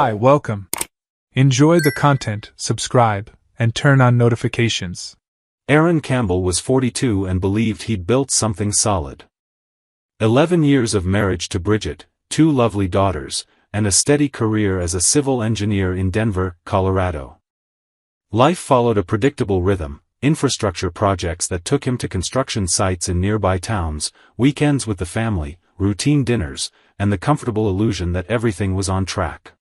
Hi, welcome. Enjoy the content, subscribe, and turn on notifications. Aaron Campbell was 42 and believed he'd built something solid. 11 years of marriage to Bridget, 2 lovely daughters, and a steady career as a civil engineer in Denver, Colorado. Life followed a predictable rhythm: infrastructure projects that took him to construction sites in nearby towns, weekends with the family, routine dinners, and the comfortable illusion that everything was on track.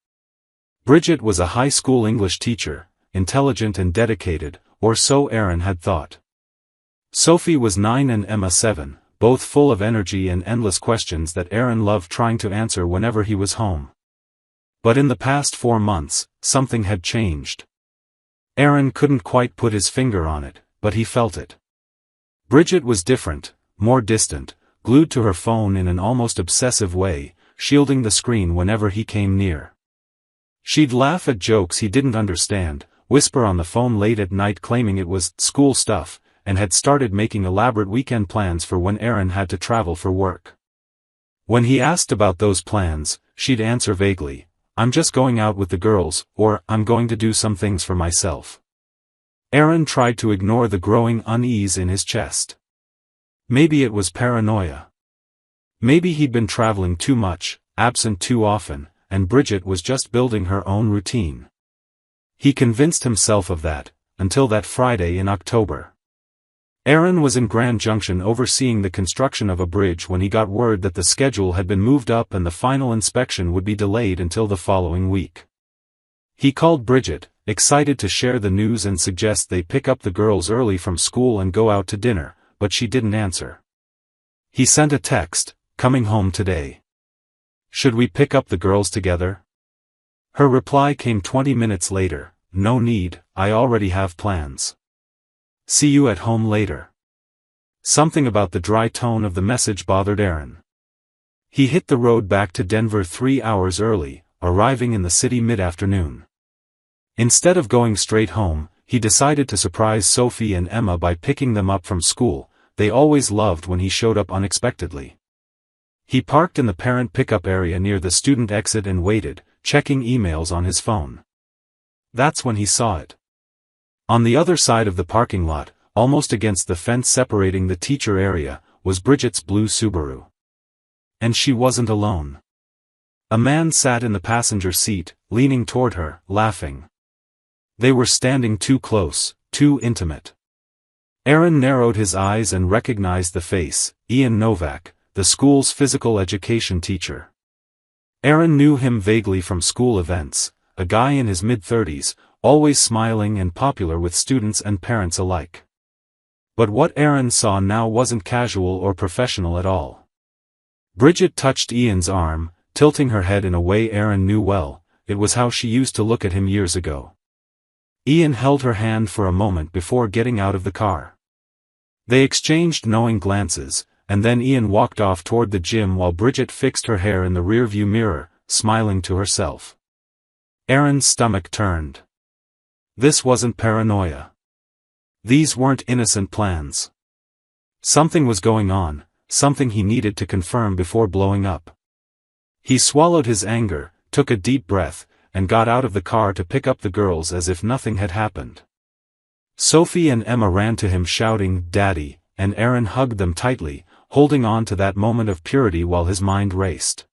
Bridget was a high school English teacher, intelligent and dedicated, or so Aaron had thought. Sophie was 9 and Emma 7, both full of energy and endless questions that Aaron loved trying to answer whenever he was home. But in the past 4 months, something had changed. Aaron couldn't quite put his finger on it, but he felt it. Bridget was different, more distant, glued to her phone in an almost obsessive way, shielding the screen whenever he came near. She'd laugh at jokes he didn't understand, whisper on the phone late at night claiming it was school stuff, and had started making elaborate weekend plans for when Aaron had to travel for work. When he asked about those plans, she'd answer vaguely, "I'm just going out with the girls," or "I'm going to do some things for myself." Aaron tried to ignore the growing unease in his chest. Maybe it was paranoia. Maybe he'd been traveling too much, absent too often, and Bridget was just building her own routine. He convinced himself of that, until that Friday in October. Aaron was in Grand Junction overseeing the construction of a bridge when he got word that the schedule had been moved up and the final inspection would be delayed until the following week. He called Bridget, excited to share the news and suggest they pick up the girls early from school and go out to dinner, but she didn't answer. He sent a text, "Coming home today. Should we pick up the girls together?" Her reply came 20 minutes later, "No need, I already have plans. See you at home later." Something about the dry tone of the message bothered Aaron. He hit the road back to Denver 3 hours early, arriving in the city mid-afternoon. Instead of going straight home, he decided to surprise Sophie and Emma by picking them up from school. They always loved when he showed up unexpectedly. He parked in the parent pickup area near the student exit and waited, checking emails on his phone. That's when he saw it. On the other side of the parking lot, almost against the fence separating the teacher area, was Bridget's blue Subaru. And she wasn't alone. A man sat in the passenger seat, leaning toward her, laughing. They were standing too close, too intimate. Aaron narrowed his eyes and recognized the face: Ian Novak, the school's physical education teacher. Aaron knew him vaguely from school events, a guy in his mid-30s, always smiling and popular with students and parents alike. But what Aaron saw now wasn't casual or professional at all. Bridget touched Ian's arm, tilting her head in a way Aaron knew well. It was how she used to look at him years ago. Ian held her hand for a moment before getting out of the car. They exchanged knowing glances, and then Ian walked off toward the gym while Bridget fixed her hair in the rearview mirror, smiling to herself. Aaron's stomach turned. This wasn't paranoia. These weren't innocent plans. Something was going on, something he needed to confirm before blowing up. He swallowed his anger, took a deep breath, and got out of the car to pick up the girls as if nothing had happened. Sophie and Emma ran to him shouting, "Daddy," and Aaron hugged them tightly, holding on to that moment of purity while his mind raced.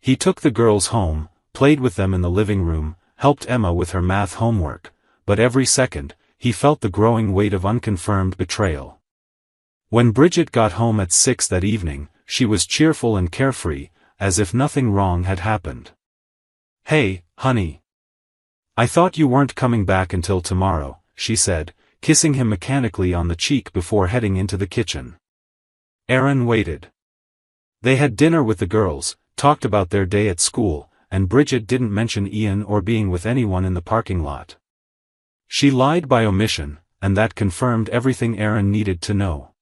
He took the girls home, played with them in the living room, helped Emma with her math homework, but every second, he felt the growing weight of unconfirmed betrayal. When Bridget got home at 6 that evening, she was cheerful and carefree, as if nothing wrong had happened. "Hey, honey. I thought you weren't coming back until tomorrow," she said, kissing him mechanically on the cheek before heading into the kitchen. Aaron waited. They had dinner with the girls, talked about their day at school, and Bridget didn't mention Ian or being with anyone in the parking lot. She lied by omission, and that confirmed everything Aaron needed to know.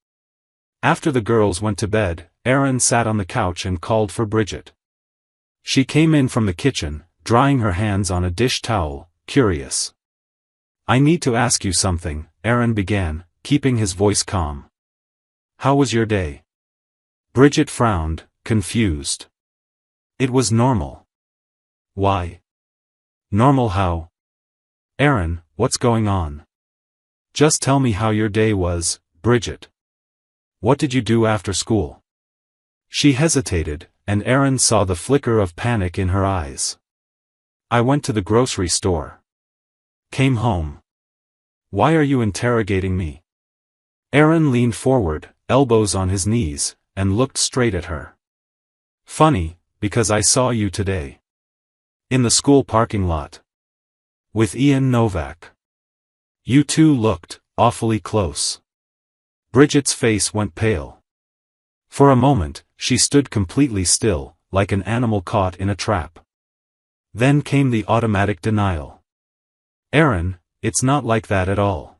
After the girls went to bed, Aaron sat on the couch and called for Bridget. She came in from the kitchen, drying her hands on a dish towel, curious. "I need to ask you something," Aaron began, keeping his voice calm. "How was your day?" Bridget frowned, confused. It was normal. Why? Normal how? Aaron, what's going on? Just tell me how your day was, Bridget. What did you do after school? She hesitated, and Aaron saw the flicker of panic in her eyes. I went to the grocery store. Came home. Why are you interrogating me? Aaron leaned forward, elbows on his knees, and looked straight at her. Funny, because I saw you today. In the school parking lot. With Ian Novak. You two looked awfully close. Bridget's face went pale. For a moment, she stood completely still, like an animal caught in a trap. Then came the automatic denial. Aaron, it's not like that at all.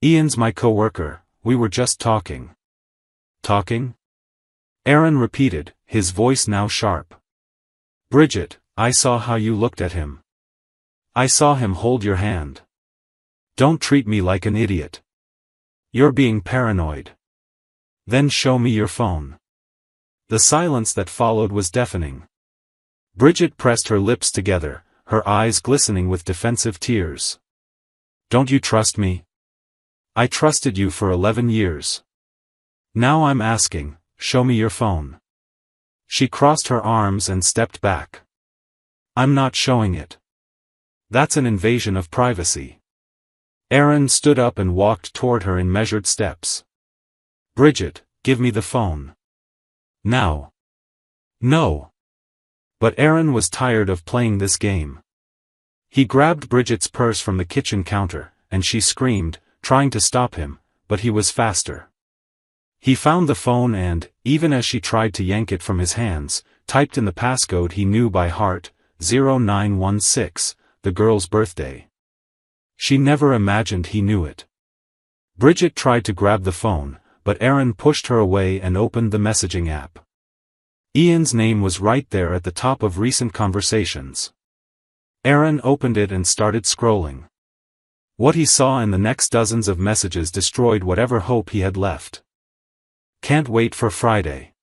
Ian's my coworker, we were just talking. Talking? Aaron repeated, his voice now sharp. Bridget, I saw how you looked at him. I saw him hold your hand. Don't treat me like an idiot. You're being paranoid. Then show me your phone. The silence that followed was deafening. Bridget pressed her lips together, her eyes glistening with defensive tears. Don't you trust me? I trusted you for 11 years. Now I'm asking, show me your phone. She crossed her arms and stepped back. I'm not showing it. That's an invasion of privacy. Aaron stood up and walked toward her in measured steps. Bridget, give me the phone. Now. No. But Aaron was tired of playing this game. He grabbed Bridget's purse from the kitchen counter, and she screamed, trying to stop him, but he was faster. He found the phone and, even as she tried to yank it from his hands, typed in the passcode he knew by heart, 0916, the girl's birthday. She never imagined he knew it. Bridget tried to grab the phone, but Aaron pushed her away and opened the messaging app. Ian's name was right there at the top of recent conversations. Aaron opened it and started scrolling. What he saw in the next dozens of messages destroyed whatever hope he had left. Can't wait for Friday.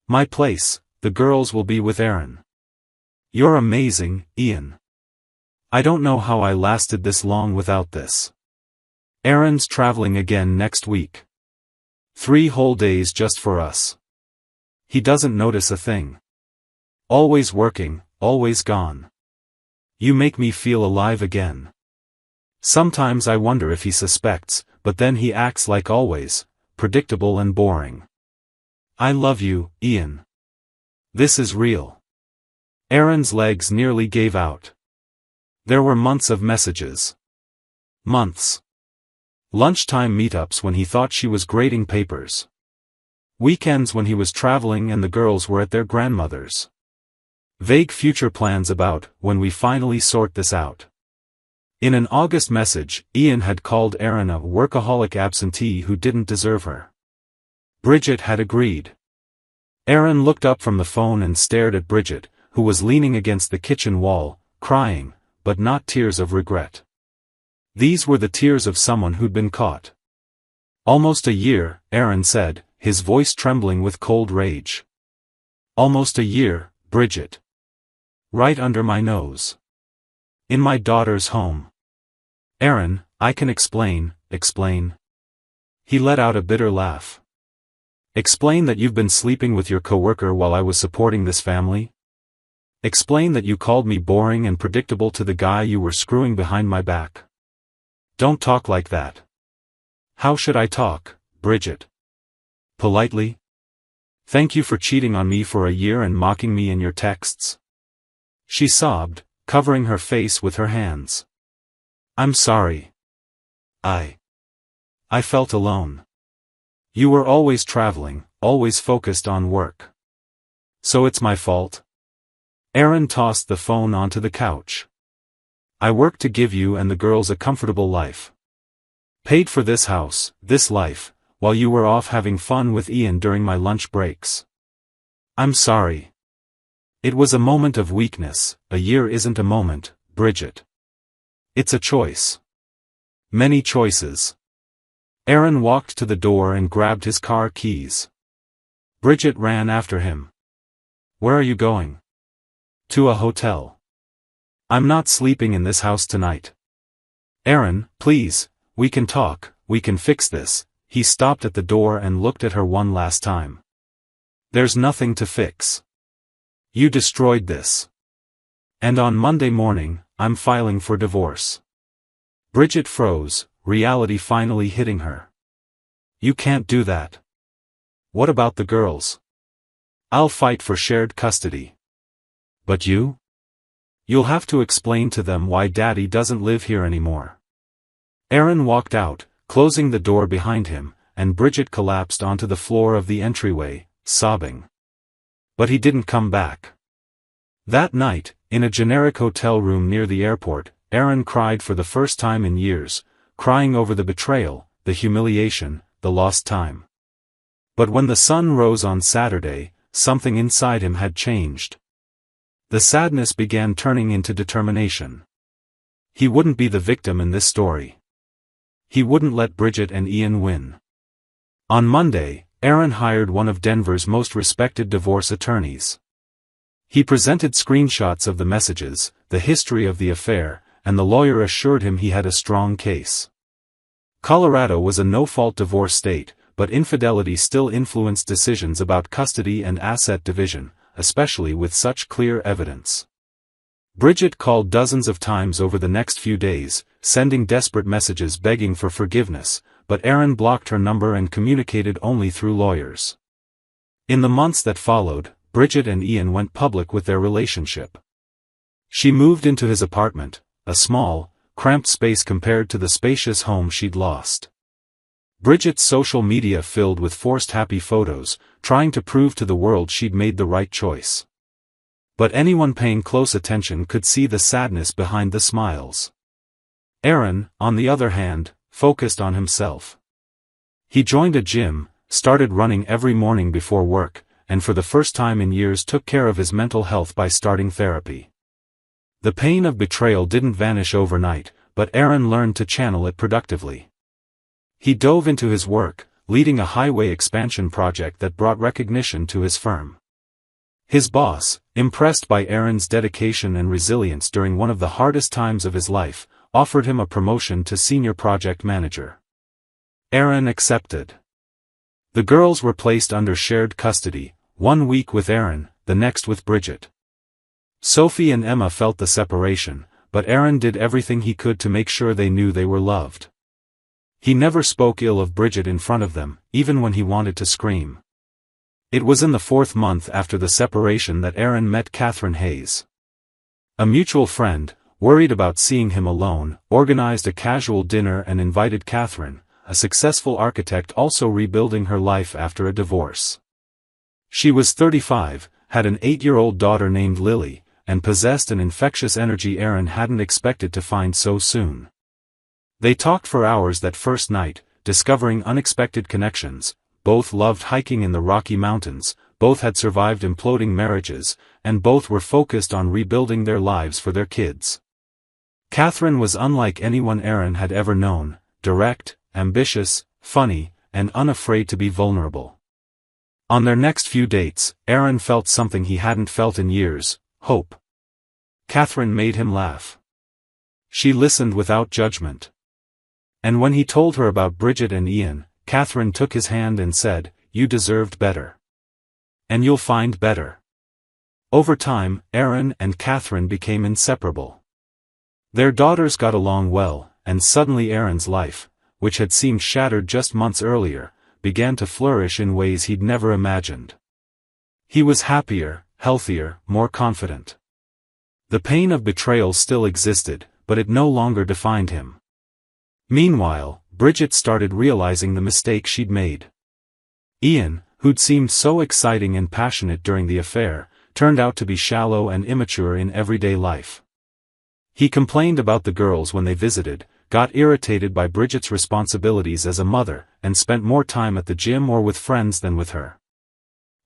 My place, the girls will be with Aaron. You're amazing, Ian. I don't know how I lasted this long without this. Aaron's traveling again next week. 3 whole days just for us. He doesn't notice a thing. Always working, always gone. You make me feel alive again. Sometimes I wonder if he suspects, but then he acts like always, predictable and boring. I love you, Ian. This is real. Aaron's legs nearly gave out. There were months of messages. Months. Lunchtime meetups when he thought she was grading papers. Weekends when he was traveling and the girls were at their grandmother's. Vague future plans about, when we finally sort this out. In an August message, Ian had called Aaron a workaholic absentee who didn't deserve her. Bridget had agreed. Aaron looked up from the phone and stared at Bridget, who was leaning against the kitchen wall, crying, but not tears of regret. These were the tears of someone who'd been caught. Almost a year, Aaron said, his voice trembling with cold rage. Almost a year, Bridget. Right under my nose. In my daughter's home. Aaron, I can explain. He let out a bitter laugh. Explain that you've been sleeping with your coworker while I was supporting this family? Explain that you called me boring and predictable to the guy you were screwing behind my back. Don't talk like that. How should I talk, Bridget? Politely? Thank you for cheating on me for a year and mocking me in your texts. She sobbed, covering her face with her hands. I'm sorry. I felt alone. You were always traveling, always focused on work. So it's my fault? Aaron tossed the phone onto the couch. I worked to give you and the girls a comfortable life. Paid for this house, this life, while you were off having fun with Ian during my lunch breaks. I'm sorry. It was a moment of weakness. A year isn't a moment, Bridget. It's a choice. Many choices. Aaron walked to the door and grabbed his car keys. Bridget ran after him. Where are you going? To a hotel. I'm not sleeping in this house tonight. Erin, please, we can talk, we can fix this. He stopped at the door and looked at her one last time. There's nothing to fix. You destroyed this. And on Monday morning, I'm filing for divorce. Bridget froze, reality finally hitting her. You can't do that. What about the girls? I'll fight for shared custody. But you? You'll have to explain to them why Daddy doesn't live here anymore. Erin walked out, closing the door behind him, and Bridget collapsed onto the floor of the entryway, sobbing. But he didn't come back. That night, in a generic hotel room near the airport, Erin cried for the first time in years, crying over the betrayal, the humiliation, the lost time. But when the sun rose on Saturday, something inside him had changed. The sadness began turning into determination. He wouldn't be the victim in this story. He wouldn't let Bridget and Ian win. On Monday, Erin hired one of Denver's most respected divorce attorneys. He presented screenshots of the messages, the history of the affair, and the lawyer assured him he had a strong case. Colorado was a no-fault divorce state, but infidelity still influenced decisions about custody and asset division, especially with such clear evidence. Bridget called dozens of times over the next few days, sending desperate messages begging for forgiveness, but Erin blocked her number and communicated only through lawyers. In the months that followed, Bridget and Ian went public with their relationship. She moved into his apartment, a small, cramped space compared to the spacious home she'd lost. Bridget's social media filled with forced happy photos, trying to prove to the world she'd made the right choice. But anyone paying close attention could see the sadness behind the smiles. Erin, on the other hand, focused on himself. He joined a gym, started running every morning before work, and for the first time in years took care of his mental health by starting therapy. The pain of betrayal didn't vanish overnight, but Erin learned to channel it productively. He dove into his work, leading a highway expansion project that brought recognition to his firm. His boss, impressed by Erin's dedication and resilience during one of the hardest times of his life, offered him a promotion to senior project manager. Erin accepted. The girls were placed under shared custody, 1 week with Erin, the next with Bridget. Sophie and Emma felt the separation, but Erin did everything he could to make sure they knew they were loved. He never spoke ill of Bridget in front of them, even when he wanted to scream. It was in the 4th month after the separation that Erin met Catherine Hayes. A mutual friend, worried about seeing him alone, organized a casual dinner and invited Catherine, a successful architect also rebuilding her life after a divorce. She was 35, had an 8-year-old daughter named Lily, and possessed an infectious energy Erin hadn't expected to find so soon. They talked for hours that first night, discovering unexpected connections. Both loved hiking in the Rocky Mountains, both had survived imploding marriages, and both were focused on rebuilding their lives for their kids. Catherine was unlike anyone Erin had ever known, direct, ambitious, funny, and unafraid to be vulnerable. On their next few dates, Erin felt something he hadn't felt in years, hope. Catherine made him laugh. She listened without judgment. And when he told her about Bridget and Ian, Catherine took his hand and said, "You deserved better. And you'll find better." Over time, Erin and Catherine became inseparable. Their daughters got along well, and suddenly Erin's life, which had seemed shattered just months earlier, began to flourish in ways he'd never imagined. He was happier, healthier, more confident. The pain of betrayal still existed, but it no longer defined him. Meanwhile, Bridget started realizing the mistake she'd made. Ian, who'd seemed so exciting and passionate during the affair, turned out to be shallow and immature in everyday life. He complained about the girls when they visited, got irritated by Bridget's responsibilities as a mother, and spent more time at the gym or with friends than with her.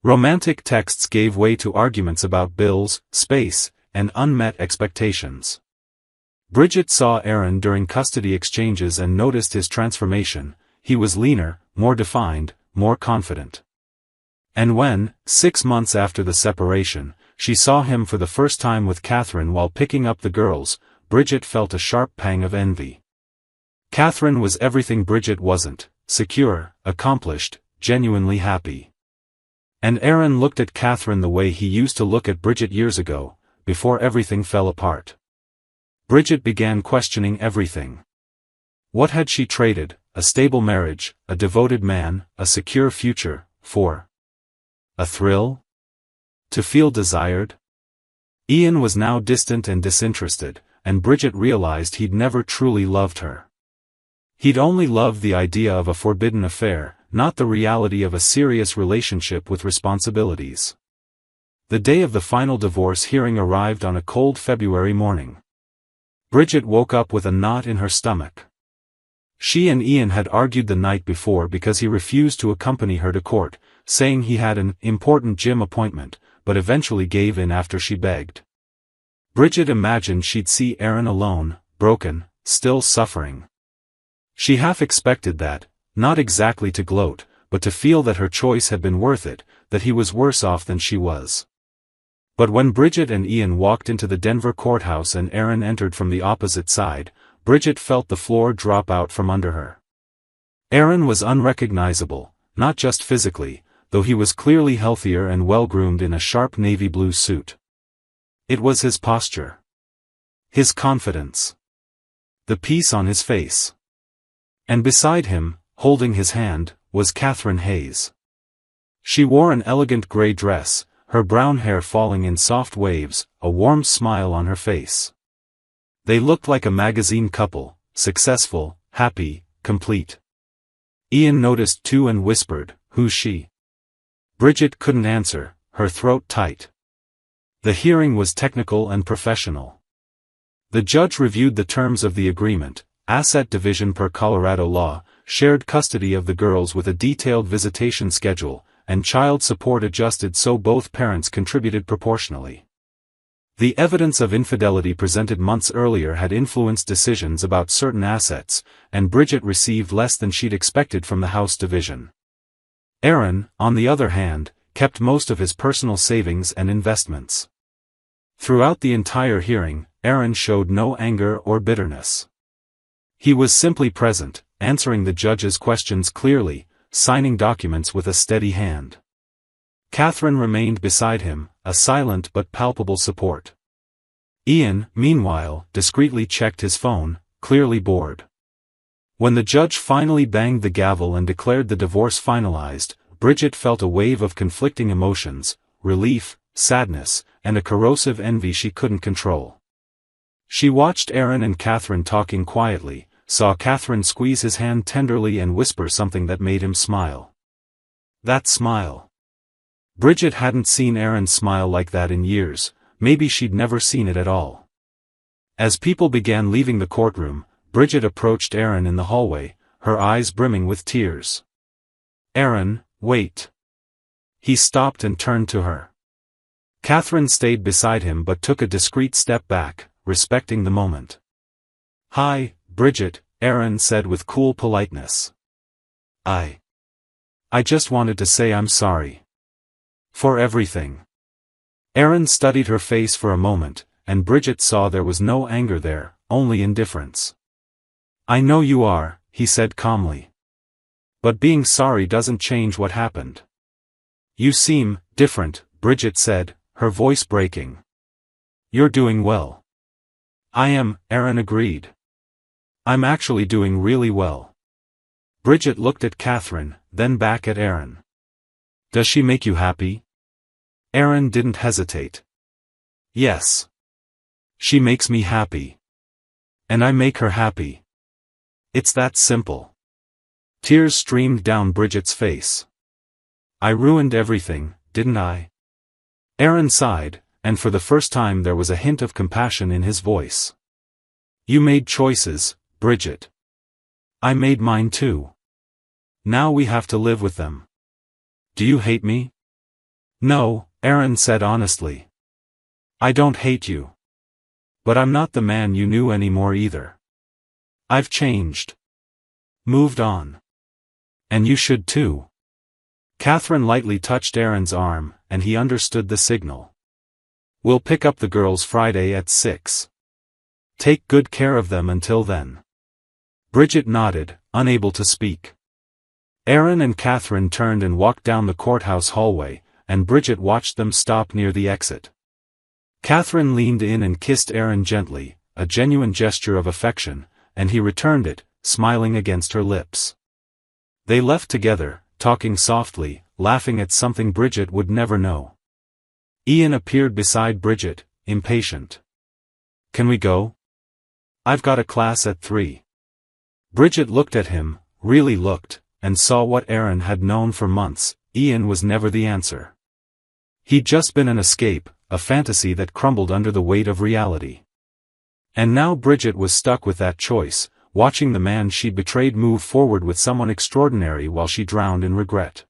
Romantic texts gave way to arguments about bills, space, and unmet expectations. Bridget saw Erin during custody exchanges and noticed his transformation. He was leaner, more defined, more confident. And when, 6 months after the separation, she saw him for the first time with Catherine while picking up the girls, Bridget felt a sharp pang of envy. Catherine was everything Bridget wasn't: secure, accomplished, genuinely happy. And Aaron looked at Catherine the way he used to look at Bridget years ago, before everything fell apart. Bridget began questioning everything. What had she traded: a stable marriage, a devoted man, a secure future, for a thrill? To feel desired? Ian was now distant and disinterested, and Bridget realized he'd never truly loved her. He'd only loved the idea of a forbidden affair, not the reality of a serious relationship with responsibilities. The day of the final divorce hearing arrived on a cold February morning. Bridget woke up with a knot in her stomach. She and Ian had argued the night before because he refused to accompany her to court, saying he had an important gym appointment, but eventually gave in after she begged. Bridget imagined she'd see Aaron alone, broken, still suffering. She half expected that, not exactly to gloat, but to feel that her choice had been worth it, that he was worse off than she was. But when Bridget and Ian walked into the Denver courthouse and Aaron entered from the opposite side, Bridget felt the floor drop out from under her. Aaron was unrecognizable, not just physically, though he was clearly healthier and well-groomed in a sharp navy blue suit. It was his posture. His confidence. The peace on his face. And beside him, holding his hand, was Catherine Hayes. She wore an elegant gray dress, her brown hair falling in soft waves, a warm smile on her face. They looked like a magazine couple, successful, happy, complete. Ian noticed too and whispered, "Who's she?" Bridget couldn't answer, her throat tight. The hearing was technical and professional. The judge reviewed the terms of the agreement: asset division per Colorado law, shared custody of the girls with a detailed visitation schedule, and child support adjusted so both parents contributed proportionally. The evidence of infidelity presented months earlier had influenced decisions about certain assets, and Bridget received less than she'd expected from the house division. Aaron, on the other hand, kept most of his personal savings and investments. Throughout the entire hearing, Aaron showed no anger or bitterness. He was simply present, answering the judge's questions clearly, signing documents with a steady hand. Catherine remained beside him, a silent but palpable support. Ian, meanwhile, discreetly checked his phone, clearly bored. When the judge finally banged the gavel and declared the divorce finalized, Bridget felt a wave of conflicting emotions: relief, sadness, and a corrosive envy she couldn't control. She watched Aaron and Catherine talking quietly, saw Catherine squeeze his hand tenderly and whisper something that made him smile. That smile. Bridget hadn't seen Aaron smile like that in years, maybe she'd never seen it at all. As people began leaving the courtroom, Bridget approached Aaron in the hallway, her eyes brimming with tears. "Aaron, wait." He stopped and turned to her. Catherine stayed beside him but took a discreet step back, respecting the moment. "Hi, Bridget," Aaron said with cool politeness. I just wanted to say I'm sorry. For everything." Aaron studied her face for a moment, and Bridget saw there was no anger there, only indifference. "I know you are," he said calmly. "But being sorry doesn't change what happened." "You seem different," Bridget said, her voice breaking. "You're doing well." "I am," Aaron agreed. "I'm actually doing really well." Bridget looked at Catherine, then back at Aaron. "Does she make you happy?" Aaron didn't hesitate. "Yes. She makes me happy. And I make her happy. It's that simple." Tears streamed down Bridget's face. "I ruined everything, didn't I?" Aaron sighed, and for the first time there was a hint of compassion in his voice. "You made choices, Bridget. I made mine too. Now we have to live with them. Do you hate me?" "No," Aaron said honestly. "I don't hate you. But I'm not the man you knew anymore either. I've changed. Moved on. And you should too." Catherine lightly touched Aaron's arm, and he understood the signal. We'll pick up the girls Friday at 6. Take good care of them until then. Bridget nodded, unable to speak. Aaron and Catherine turned and walked down the courthouse hallway, and Bridget watched them stop near the exit. Catherine leaned in and kissed Aaron gently, a genuine gesture of affection, and he returned it, smiling against her lips. They left together, talking softly, laughing at something Bridget would never know. Ian appeared beside Bridget, impatient. Can we go? I've got a class at 3. Bridget looked at him, really looked, and saw what Aaron had known for months: Ian was never the answer. He'd just been an escape, a fantasy that crumbled under the weight of reality. And now Bridget was stuck with that choice, watching the man she'd betrayed move forward with someone extraordinary while she drowned in regret.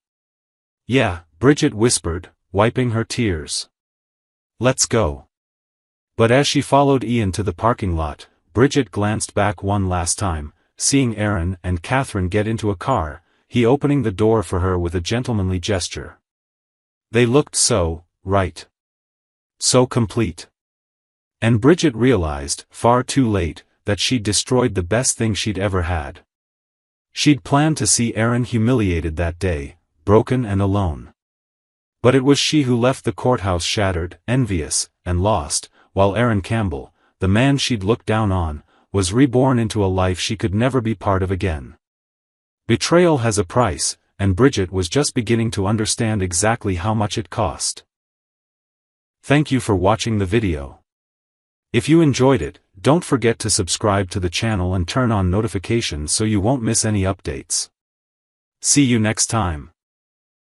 Yeah, Bridget whispered, wiping her tears. Let's go. But as she followed Ian to the parking lot, Bridget glanced back one last time, seeing Aaron and Catherine get into a car, he opening the door for her with a gentlemanly gesture. They looked so right. So complete. And Bridget realized, far too late, that she'd destroyed the best thing she'd ever had. She'd planned to see Aaron humiliated that day, broken and alone. But it was she who left the courthouse shattered, envious, and lost, while Aaron Campbell, the man she'd looked down on, was reborn into a life she could never be part of again. Betrayal has a price, and Bridget was just beginning to understand exactly how much it cost. Thank you for watching the video. If you enjoyed it, don't forget to subscribe to the channel and turn on notifications so you won't miss any updates. See you next time.